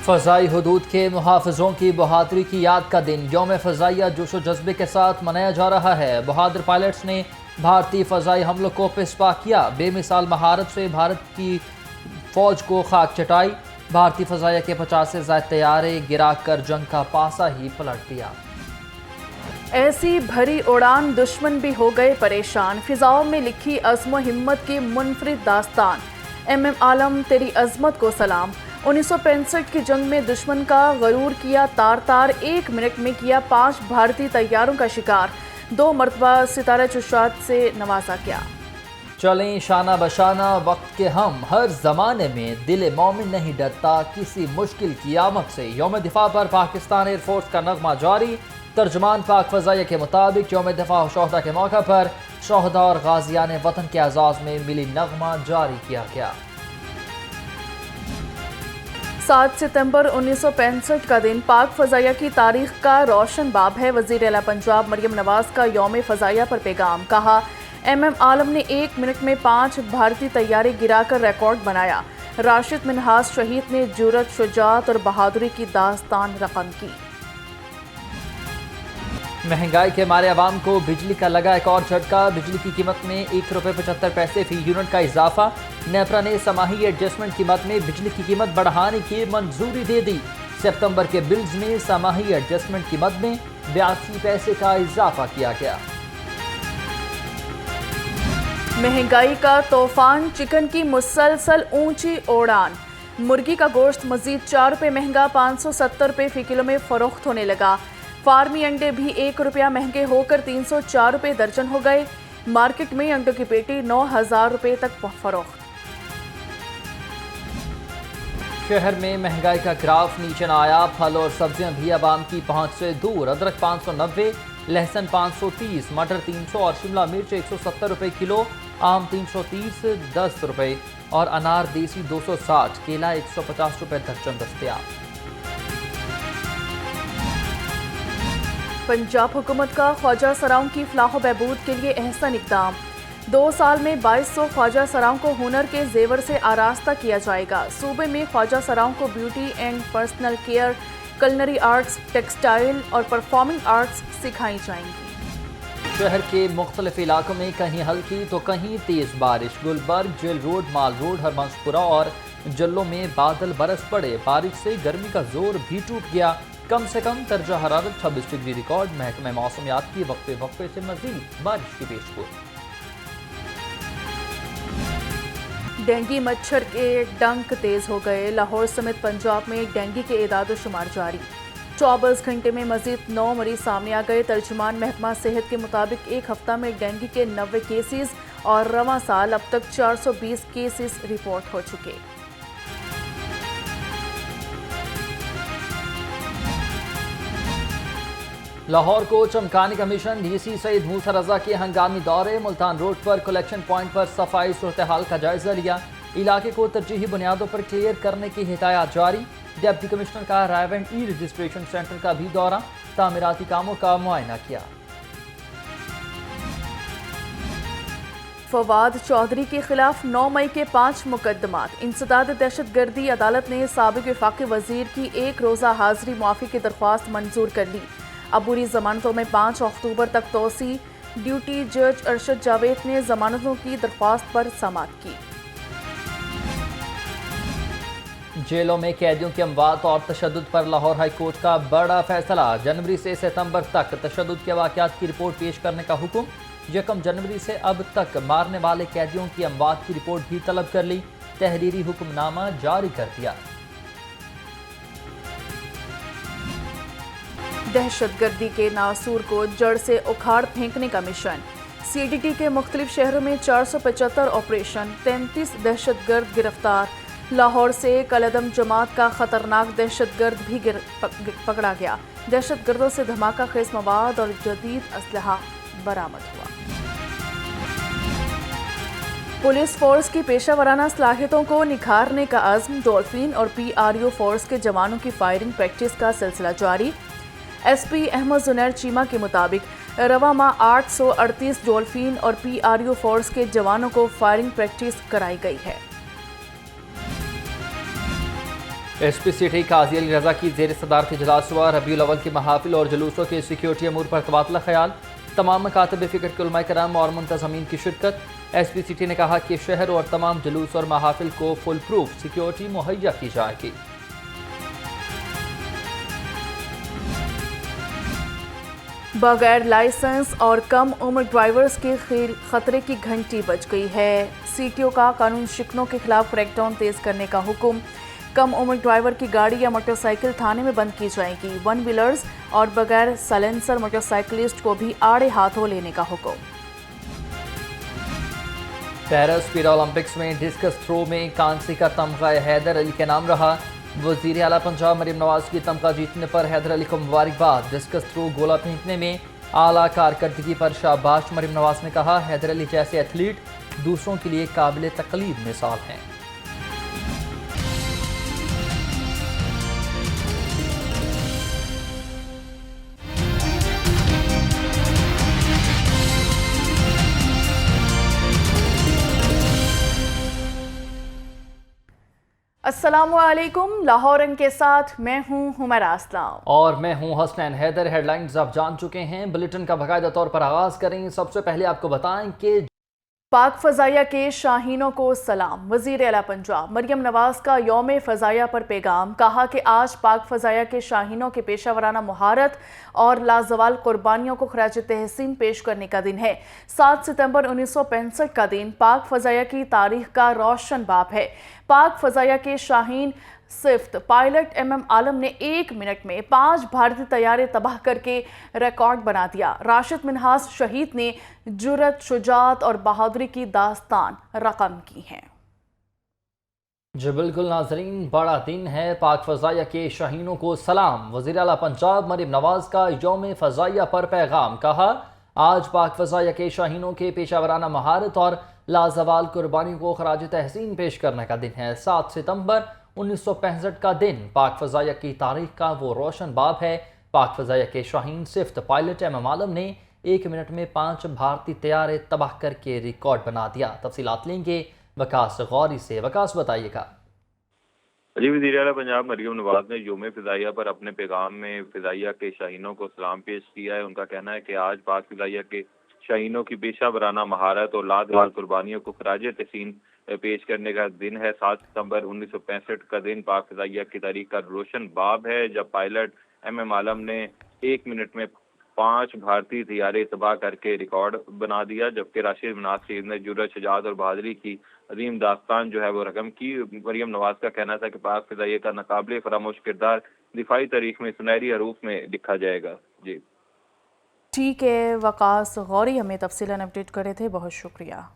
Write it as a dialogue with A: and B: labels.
A: फ़ज़ाई हदूद के मुहाफ़िज़ों की बहादुरी की याद का दिन यौम फ़ज़ाइया जोशो जज्बे के साथ मनाया जा रहा है। बहादुर पायलट्स ने भारतीय फ़ज़ाई हमलों को पिसपा किया। बेमिसाल महारत से भारत की फ़ौज को खाक चटाई। भारतीय फ़ज़ाइया के 50 से ज़ायद तैयारे गिरा कर जंग का पासा ही पलट दिया।
B: ऐसी भरी उड़ान दुश्मन भी हो गए परेशान। फिजाओं में लिखी अज़्म हिम्मत की मुनफरिद दास्तान। MM आलम तेरी अज़मत को सलाम। 1965 की जंग में दुश्मन का गरूर किया तार तार। 1 मिनट में किया 5 भारतीय तैयारों का शिकार। 2 मरतबा सितारा चुशात से नवाजा गया।
A: चलें शाना बशाना वक्त के हम, हर जमाने में दिल मोमिन नहीं डरता किसी मुश्किल की आमद से। यौम दिफा पर पाकिस्तान एयरफोर्स का नगमा जारी। तर्जमान पाक फ़ज़ाइया के मुताबिक यौम दिफा शोहदा के मौका पर शोहदा और गाजियान वतन के एजाज़ में मिली नगमा जारी किया गया।
B: 7 सितंबर 1965 का दिन पाक फ़ज़ाइया की तारीख का रोशन बाब है। वज़ीर आला पंजाब मरियम नवाज का यौम फ़ज़ाइया पर पैगाम। कहा, MM आलम ने 1 मिनट में 5 भारतीय तैयारे गिराकर रिकॉर्ड बनाया। राशिद मिन्हाज शहीद ने जुर्रत, शुजाअत और बहादुरी की दास्तान रकम की।
A: महंगाई के मारे अवाम को बिजली का लगा एक और झटका। बिजली की कीमत में ₹1.75 फी यूनिट का इजाफा। नेपरा ने समाही एडजस्टमेंट कीमत में बिजली की कीमत बढ़ाने की मंजूरी दे दी। सितंबर के बिल्स में समाही एडजस्टमेंट कीमत में 82 पैसे का इजाफा किया गया।
B: महंगाई का तूफान, चिकन की मुसलसल ऊंची उड़ान। मुर्गी का गोश्त मजीद ₹4 महंगा, ₹570 फी किलो में फरोख्त होने लगा। फार्मी अंडे भी ₹1 महंगे होकर ₹304 दर्जन हो गए। मार्केट में अंडों की पेटी ₹9000 तक फरोख्त।
A: शहर में महंगाई का ग्राफ नीचे न आया। फल और सब्जियां भी आवाम की पहुंच से दूर। अदरक 590, लहसुन 530, मटर 300 और शिमला मिर्च ₹170 किलो, आम 330 ₹10 और अनार देसी 260, केला ₹150 दर्जन दस्तयाब।
B: पंजाब हुकूमत का ख्वाजा सराओं की फलाह बहबूद के लिए अहसन इक़दाम। 2 साल में 2200 ख्वाजा सराओं को हुनर के जेवर से आरास्ता किया जाएगा। सूबे में ख्वाजा सराओं को beauty and personal care, culinary arts, textile और परफॉर्मिंग आर्ट्स सिखाई जाएंगी।
A: शहर के मुख्तलिफ इलाकों में कहीं हल्की तो कहीं तेज बारिश। गुलबर्ग, जेल रोड, माल रोड, हरमंसपुरा और जल्लों में बादल बरस पड़े। बारिश से गर्मी का जोर भी टूट गया। कम से कम दर्जा हरारत 26 डिग्री रिकॉर्ड। महकमे मौसमियात की वक्फे वक्फे से मजीद बारिश की पेशगोई।
B: डेंगू मच्छर के डंक तेज हो गए। लाहौर समेत पंजाब में डेंगू के इदाद शुमार जारी। 24 घंटे में मजीद 9 मरीज सामने आ गए। तर्जुमान महकमा सेहत के मुताबिक एक हफ्ता में डेंगू के 90 केसेस और रवां साल अब तक 420 केसेस रिपोर्ट हो चुके।
A: लाहौर को चमकाने का मिशन। DC सईद मूसा रजा के हंगामी दौरे। मुल्तान रोड पर कलेक्शन पॉइंट पर सफाई सूरत हाल का जायजा लिया। इलाके को तरजीही बुनियादों पर क्लियर करने की हिदायत जारी। डिप्टी कमिश्नर का रायवेंड रजिस्ट्रेशन सेंटर का भी दौरा। तामीराती कामों का मुआयना किया।
B: फवाद चौधरी के खिलाफ 9 मई के 5 मुकदमात। इंसदाद दहशतगर्दी अदालत ने साबिक वफाकी वजीर की 1 रोज़ा हाजिरी मुआफ़ी की दरख्वास्त मंजूर कर ली। अबूरी जमानतों में 5 अक्टूबर तक तोसी। ड्यूटी जज अरशद जावेद ने जमानतों की दरख्वास्त पर समाअत की।
A: जेलों में कैदियों की अमवात और तशद्दुद पर लाहौर हाई कोर्ट का बड़ा फैसला। जनवरी से सितंबर तक तशद्दुद के वाक़यात की रिपोर्ट पेश करने का हुक्म। 1 जनवरी से अब तक मारने वाले कैदियों की अमवात की रिपोर्ट भी तलब कर ली। तहरीरी हुक्मनामा जारी कर दिया।
B: दहशतगर्दी के नासूर को जड़ से उखाड़ फेंकने का मिशन। CDT के मुख्तलिफ शहरों में 475 ऑपरेशन, 33 दहशतगर्द गिरफ्तार। लाहौर से कलदम जमात का खतरनाक दहशतगर्द भी पकड़ा गया। दहशतगर्दों से धमाका खेज मवाद और जदीद असलहा बरामद हुआ। पुलिस फोर्स की पेशा वराना सलाहियतों को निखारने का अज़्म। डॉल्फिन और PRU फोर्स के जवानों की फायरिंग प्रैक्टिस का सिलसिला जारी। SP अहमद जुनैर चीमा के मुताबिक रवा माह 838 डॉल्फिन और PRU फोर्स के जवानों को फायरिंग प्रैक्टिस कराई गई है।
A: SP सिटी काजी अली रजा की जेर सदारत इजलास हुआ। रबीउल अव्वल की महाफिल और जुलूसों के सिक्योरिटी अमूर पर तबादला ख्याल। तमाम मकातब फ़िक्र के उलमा कराम और मुंतज़मीन की शिरकत। SP सिटी ने कहा कि शहर और तमाम जुलूस और महाफिल को फुल प्रूफ सिक्योरिटी मुहैया की जाएगी।
B: बगैर लाइसेंस और कम उम्र ड्राइवर्स के खतरे की घंटी बज गई है। CTO का कानून शिकनों के खिलाफ क्रैकडाउन तेज करने का हुक्म। कम उम्र ड्राइवर की गाड़ी या मोटरसाइकिल थाने में बंद की जाएगी। वन व्हीलर्स और बगैर साइलेंसर मोटरसाइकिलिस्ट को भी आड़े हाथों लेने का हुक्म।
A: पेरिस पैरा ओलंपिक्स में डिस्कस थ्रो में कांसी का तमगा हैदर अली के नाम रहा। वज़ीर आला पंजाब मरीम नवाज की तमगा जीतने पर हैदर अली को मुबारकबाद। डिस्कस थ्रो गोला फेंकने में आला कारकर्दगी पर शाबाश। मरीम नवाज ने कहा, हैदर अली जैसे एथलीट दूसरों के लिए काबिल तकलीद मिसाल हैं।
B: अस्सलामुअलैकुम। लाहौर रंग के साथ मैं हूं हुमैरा अस्लम
A: और मैं हूं हसनैन हैदर। हेडलाइंस आप जान चुके हैं। बुलेटिन का बाकायदा तौर पर आगाज करें। सबसे पहले आपको बताएं कि
B: पाक फ़ज़ाइया के शाहीनों को सलाम। वज़ीर आला पंजाब मरियम नवाज का यौम फ़ज़ाइया पर पैगाम। कहा कि आज पाक फ़ज़ाइया के शाहीनों के पेशावराना महारत और लाजवाल कुर्बानियों को खराज तहसीन पेश करने का दिन है। 7 सितंबर 1965 का दिन पाक फ़ज़ाइया की तारीख का रोशन बाब है। पाक फ़ज़ाइया के शाहीन सिफ्त पायलट आलम ने 1 मिनट में 5 भारतीय तैयारे तबाह करके रिकॉर्ड बना दिया। राशिद मिन्हास शहीद ने जुर्रत, शुजाअत और बहादुरी की दास्तान रकम की है।
A: जी बिल्कुल नाजरीन, बड़ा दिन है। पाक फ़ज़ाइया के शाहीनों को सलाम। वज़ीर आला पंजाब मरीम नवाज का यौम फ़ज़ाइया पर पैगाम। कहा, आज पाक फ़ज़ाइया के शाहीनों के पेशावराना महारत और लाजवाल कुर्बानी को खराज तहसीन पेश करने का दिन है। 7 सितंबर 1965 का दिन पाक फ़ज़ाइया की तारीख का वो रोशन बाब है। पाक फ़ज़ाइया के शाहीन सिफ्त पायलट आलम ने 1 मिनट में 5 भारतीय तैयारे तबाह करके रिकॉर्ड बना दिया। तफसीलात लेंगे वकास गौरी से। वकास बताइएगा।
C: जी, वज़ीर आला पंजाब मरियम नवाज ने यौम फ़ज़ाइया पर अपने पैगाम में फ़ज़ाइया के शाहीनों को सलाम पेश किया है। उनका कहना है कि आज पाक फ़ज़ाइया के शाहीनों की पेशा महारत और लाजवाब कुर्बानियों को खराज तहसीन पेश करने का दिन है। 7 सितंबर 1965 का दिन पाक फ़ज़ाइया की तारीख का रोशन बाब है, जब पायलट आलम ने 1 मिनट में 5 भारतीय तैयारे तबाह करके रिकॉर्ड बना दिया, जबकि राशिद मिन्हास शहीद ने जुर्रत, शुजाअत और बहादुरी की अजीम दास्तान जो है वो रकम की। मरियम नवाज का कहना था कि पाक फ़ज़ाइया का नाकाबिले फरामोश किरदार दिफाई तारीख में सुनहरी हरूफ में लिखा जाएगा। जी
B: ठीक है, वकास गौरी हमें तफसीलन अपडेट करे थे, बहुत शुक्रिया।